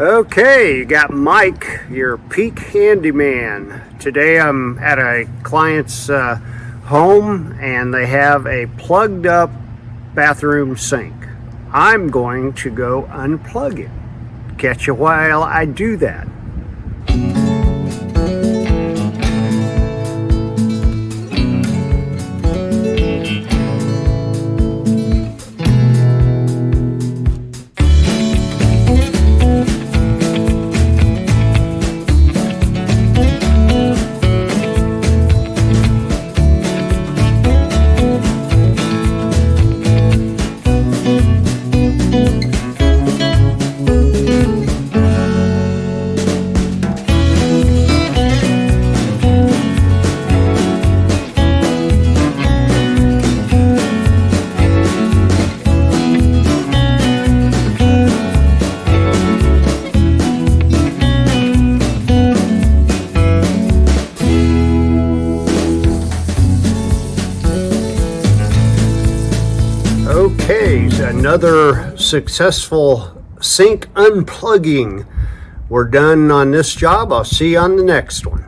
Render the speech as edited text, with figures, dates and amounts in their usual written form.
Okay, you got Mike, your PEAK Handyman. Today I'm at a client's home and they have a plugged up bathroom sink. I'm going to go unplug it. Catch you while I do that. Okay, another successful sink unplugging. We're done on this job. I'll see you on the next one.